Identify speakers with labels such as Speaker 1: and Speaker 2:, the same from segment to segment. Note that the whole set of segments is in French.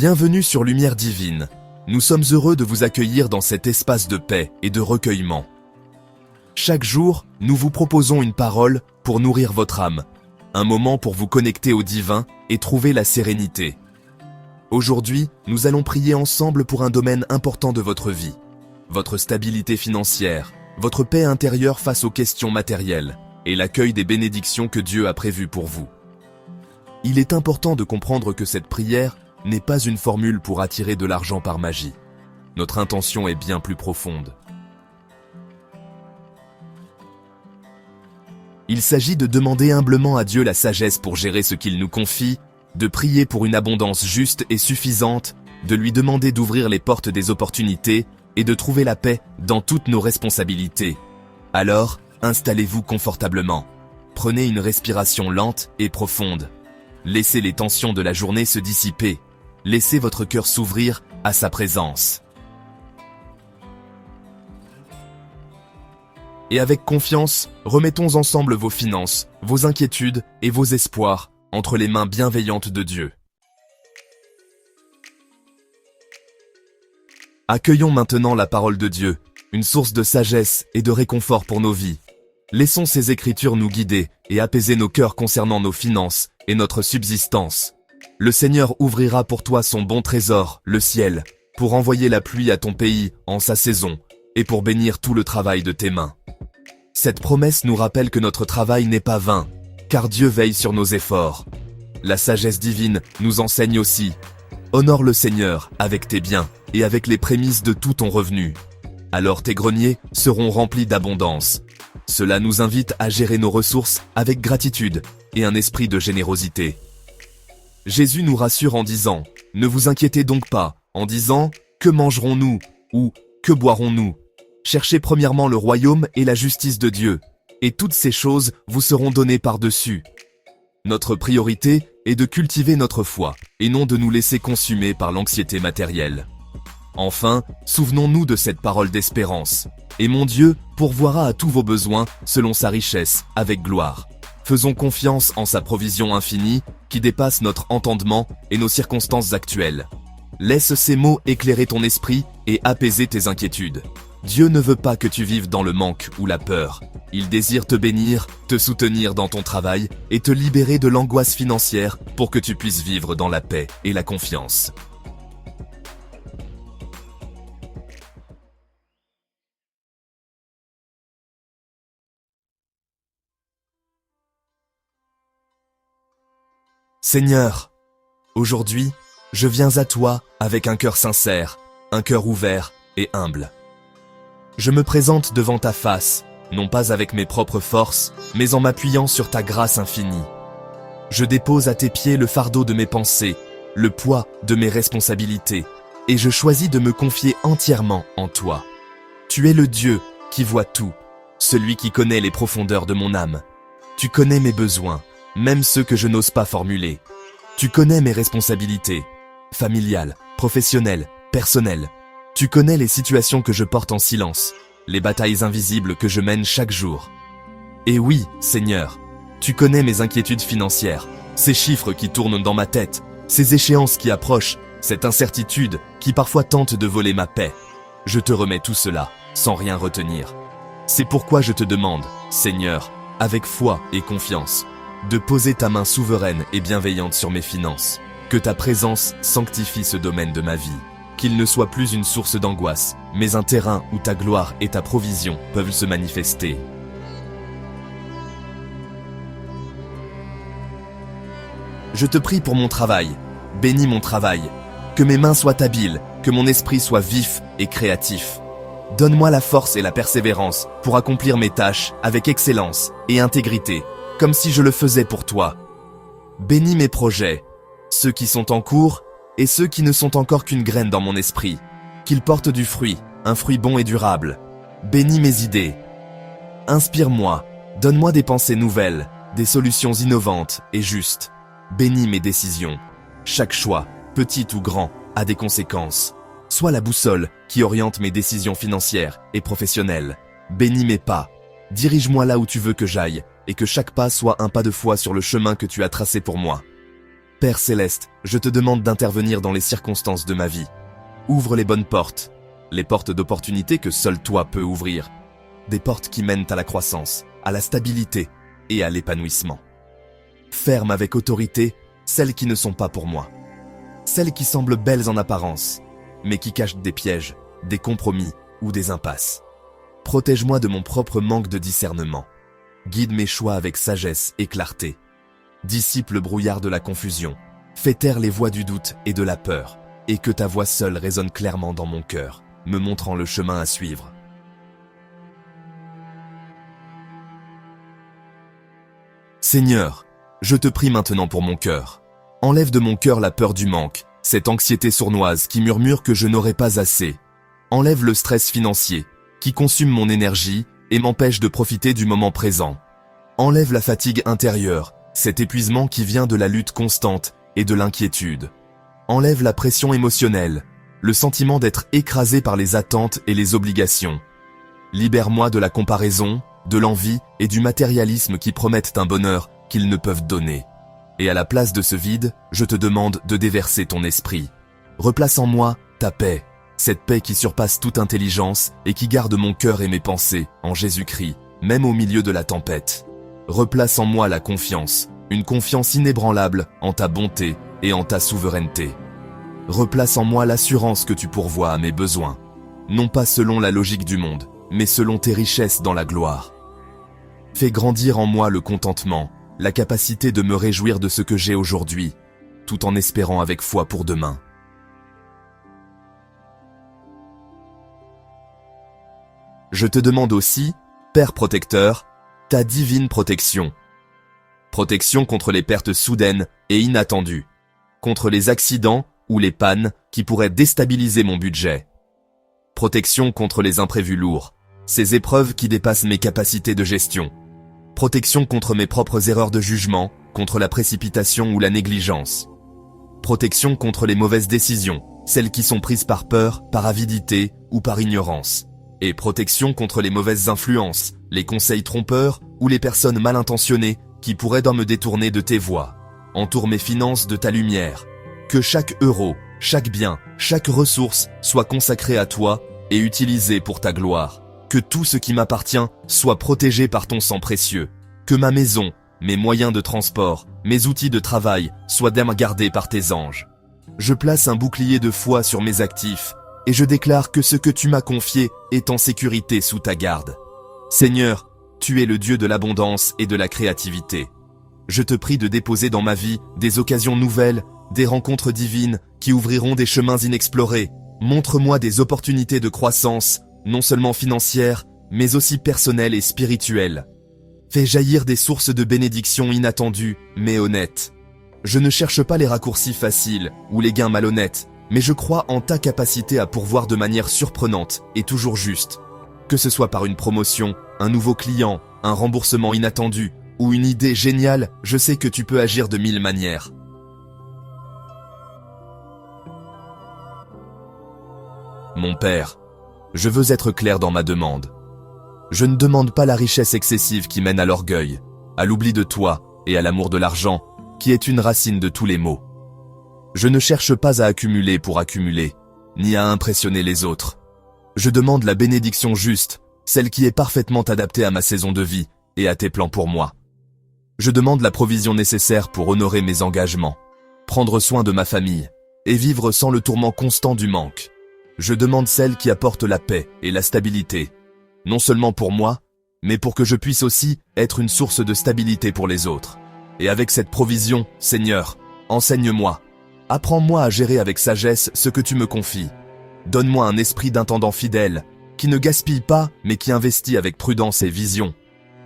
Speaker 1: Bienvenue sur Lumière Divine. Nous sommes heureux de vous accueillir dans cet espace de paix et de recueillement. Chaque jour, nous vous proposons une parole pour nourrir votre âme, un moment pour vous connecter au divin et trouver la sérénité. Aujourd'hui, nous allons prier ensemble pour un domaine important de votre vie, votre stabilité financière, votre paix intérieure face aux questions matérielles et l'accueil des bénédictions que Dieu a prévues pour vous. Il est important de comprendre que cette prière n'est pas une formule pour attirer de l'argent par magie. Notre intention est bien plus profonde. Il s'agit de demander humblement à Dieu la sagesse pour gérer ce qu'il nous confie, de prier pour une abondance juste et suffisante, de lui demander d'ouvrir les portes des opportunités et de trouver la paix dans toutes nos responsabilités. Alors, installez-vous confortablement. Prenez une respiration lente et profonde. Laissez les tensions de la journée se dissiper. Laissez votre cœur s'ouvrir à sa présence. Et avec confiance, remettons ensemble vos finances, vos inquiétudes et vos espoirs entre les mains bienveillantes de Dieu. Accueillons maintenant la parole de Dieu, une source de sagesse et de réconfort pour nos vies. Laissons ces écritures nous guider et apaiser nos cœurs concernant nos finances et notre subsistance. Le Seigneur ouvrira pour toi son bon trésor, le ciel, pour envoyer la pluie à ton pays en sa saison et pour bénir tout le travail de tes mains. Cette promesse nous rappelle que notre travail n'est pas vain, car Dieu veille sur nos efforts. La sagesse divine nous enseigne aussi. Honore le Seigneur avec tes biens et avec les prémices de tout ton revenu. Alors tes greniers seront remplis d'abondance. Cela nous invite à gérer nos ressources avec gratitude et un esprit de générosité. Jésus nous rassure en disant « Ne vous inquiétez donc pas », en disant « Que mangerons-nous » ou « Que boirons-nous » Cherchez premièrement le royaume et la justice de Dieu, et toutes ces choses vous seront données par-dessus. Notre priorité est de cultiver notre foi, et non de nous laisser consumer par l'anxiété matérielle. Enfin, souvenons-nous de cette parole d'espérance. Et mon Dieu pourvoira à tous vos besoins selon sa richesse, avec gloire. Faisons confiance en sa provision infinie, qui dépasse notre entendement et nos circonstances actuelles. Laisse ces mots éclairer ton esprit et apaiser tes inquiétudes. Dieu ne veut pas que tu vives dans le manque ou la peur. Il désire te bénir, te soutenir dans ton travail et te libérer de l'angoisse financière pour que tu puisses vivre dans la paix et la confiance. Seigneur, aujourd'hui, je viens à toi avec un cœur sincère, un cœur ouvert et humble. Je me présente devant ta face, non pas avec mes propres forces, mais en m'appuyant sur ta grâce infinie. Je dépose à tes pieds le fardeau de mes pensées, le poids de mes responsabilités, et je choisis de me confier entièrement en toi. Tu es le Dieu qui voit tout, celui qui connaît les profondeurs de mon âme. Tu connais mes besoins, même ceux que je n'ose pas formuler. Tu connais mes responsabilités, familiales, professionnelles, personnelles. Tu connais les situations que je porte en silence, les batailles invisibles que je mène chaque jour. Et oui, Seigneur, tu connais mes inquiétudes financières, ces chiffres qui tournent dans ma tête, ces échéances qui approchent, cette incertitude qui parfois tente de voler ma paix. Je te remets tout cela, sans rien retenir. C'est pourquoi je te demande, Seigneur, avec foi et confiance, de poser ta main souveraine et bienveillante sur mes finances, que ta présence sanctifie ce domaine de ma vie, qu'il ne soit plus une source d'angoisse, mais un terrain où ta gloire et ta provision peuvent se manifester. Je te prie pour mon travail, bénis mon travail, que mes mains soient habiles, que mon esprit soit vif et créatif. Donne-moi la force et la persévérance pour accomplir mes tâches avec excellence et intégrité, comme si je le faisais pour toi. Bénis mes projets, ceux qui sont en cours et ceux qui ne sont encore qu'une graine dans mon esprit, qu'ils portent du fruit, un fruit bon et durable. Bénis mes idées. Inspire-moi, donne-moi des pensées nouvelles, des solutions innovantes et justes. Bénis mes décisions. Chaque choix, petit ou grand, a des conséquences. Sois la boussole qui oriente mes décisions financières et professionnelles. Bénis mes pas. Dirige-moi là où tu veux que j'aille, et que chaque pas soit un pas de foi sur le chemin que tu as tracé pour moi. Père céleste, je te demande d'intervenir dans les circonstances de ma vie. Ouvre les bonnes portes, les portes d'opportunité que seul toi peux ouvrir. Des portes qui mènent à la croissance, à la stabilité et à l'épanouissement. Ferme avec autorité celles qui ne sont pas pour moi. Celles qui semblent belles en apparence, mais qui cachent des pièges, des compromis ou des impasses. Protège-moi de mon propre manque de discernement. Guide mes choix avec sagesse et clarté. Dissipe le brouillard de la confusion. Fais taire les voix du doute et de la peur, et que ta voix seule résonne clairement dans mon cœur, me montrant le chemin à suivre. Seigneur, je te prie maintenant pour mon cœur. Enlève de mon cœur la peur du manque, cette anxiété sournoise qui murmure que je n'aurai pas assez. Enlève le stress financier, qui consume mon énergie et m'empêche de profiter du moment présent. Enlève la fatigue intérieure, cet épuisement qui vient de la lutte constante et de l'inquiétude. Enlève la pression émotionnelle, le sentiment d'être écrasé par les attentes et les obligations. Libère-moi de la comparaison, de l'envie et du matérialisme qui promettent un bonheur qu'ils ne peuvent donner. Et à la place de ce vide, je te demande de déverser ton esprit. Replace en moi ta paix, cette paix qui surpasse toute intelligence et qui garde mon cœur et mes pensées en Jésus-Christ, même au milieu de la tempête. Replace en moi la confiance, une confiance inébranlable en ta bonté et en ta souveraineté. Replace en moi l'assurance que tu pourvois à mes besoins, non pas selon la logique du monde, mais selon tes richesses dans la gloire. Fais grandir en moi le contentement, la capacité de me réjouir de ce que j'ai aujourd'hui, tout en espérant avec foi pour demain. Je te demande aussi, Père protecteur, ta divine protection. Protection contre les pertes soudaines et inattendues, contre les accidents ou les pannes qui pourraient déstabiliser mon budget. Protection contre les imprévus lourds, ces épreuves qui dépassent mes capacités de gestion. Protection contre mes propres erreurs de jugement, contre la précipitation ou la négligence. Protection contre les mauvaises décisions, celles qui sont prises par peur, par avidité ou par ignorance. Et protection contre les mauvaises influences, les conseils trompeurs ou les personnes mal intentionnées qui pourraient me détourner de tes voies. Entoure mes finances de ta lumière. Que chaque euro, chaque bien, chaque ressource soit consacré à toi et utilisé pour ta gloire. Que tout ce qui m'appartient soit protégé par ton sang précieux. Que ma maison, mes moyens de transport, mes outils de travail soient gardés par tes anges. Je place un bouclier de foi sur mes actifs et je déclare que ce que tu m'as confié est en sécurité sous ta garde. Seigneur, tu es le Dieu de l'abondance et de la créativité. Je te prie de déposer dans ma vie des occasions nouvelles, des rencontres divines qui ouvriront des chemins inexplorés. Montre-moi des opportunités de croissance, non seulement financières, mais aussi personnelles et spirituelles. Fais jaillir des sources de bénédictions inattendues, mais honnêtes. Je ne cherche pas les raccourcis faciles ou les gains malhonnêtes, mais je crois en ta capacité à pourvoir de manière surprenante et toujours juste. Que ce soit par une promotion, un nouveau client, un remboursement inattendu ou une idée géniale, je sais que tu peux agir de 1000 manières. Mon Père, je veux être clair dans ma demande. Je ne demande pas la richesse excessive qui mène à l'orgueil, à l'oubli de toi et à l'amour de l'argent, qui est une racine de tous les maux. Je ne cherche pas à accumuler pour accumuler, ni à impressionner les autres. Je demande la bénédiction juste, celle qui est parfaitement adaptée à ma saison de vie et à tes plans pour moi. Je demande la provision nécessaire pour honorer mes engagements, prendre soin de ma famille et vivre sans le tourment constant du manque. Je demande celle qui apporte la paix et la stabilité, non seulement pour moi, mais pour que je puisse aussi être une source de stabilité pour les autres. Et avec cette provision, Seigneur, enseigne-moi. Apprends-moi à gérer avec sagesse ce que tu me confies. Donne-moi un esprit d'intendant fidèle, qui ne gaspille pas, mais qui investit avec prudence et vision.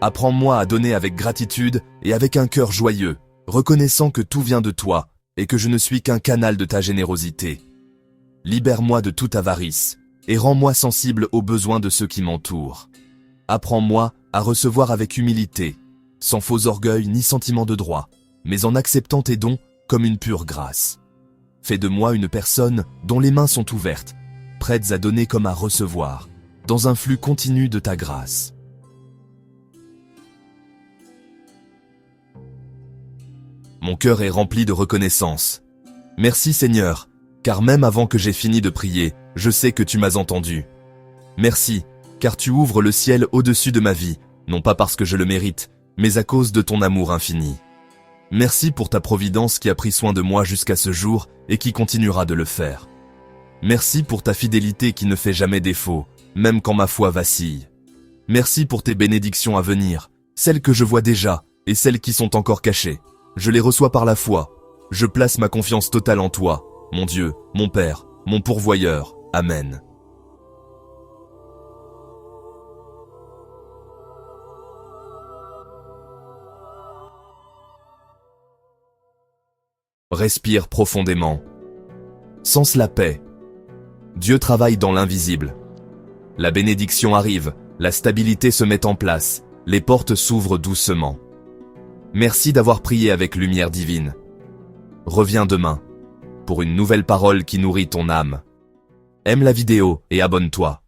Speaker 1: Apprends-moi à donner avec gratitude et avec un cœur joyeux, reconnaissant que tout vient de toi et que je ne suis qu'un canal de ta générosité. Libère-moi de toute avarice et rends-moi sensible aux besoins de ceux qui m'entourent. Apprends-moi à recevoir avec humilité, sans faux orgueil ni sentiment de droit, mais en acceptant tes dons comme une pure grâce. Fais de moi une personne dont les mains sont ouvertes, prêtes à donner comme à recevoir, dans un flux continu de ta grâce. Mon cœur est rempli de reconnaissance. Merci Seigneur, car même avant que j'aie fini de prier, je sais que tu m'as entendu. Merci, car tu ouvres le ciel au-dessus de ma vie, non pas parce que je le mérite, mais à cause de ton amour infini. Merci pour ta providence qui a pris soin de moi jusqu'à ce jour et qui continuera de le faire. Merci pour ta fidélité qui ne fait jamais défaut, même quand ma foi vacille. Merci pour tes bénédictions à venir, celles que je vois déjà et celles qui sont encore cachées. Je les reçois par la foi. Je place ma confiance totale en toi, mon Dieu, mon Père, mon pourvoyeur. Amen. Respire profondément. Sens la paix. Dieu travaille dans l'invisible. La bénédiction arrive, la stabilité se met en place, les portes s'ouvrent doucement. Merci d'avoir prié avec lumière divine. Reviens demain pour une nouvelle parole qui nourrit ton âme. Aime la vidéo et abonne-toi.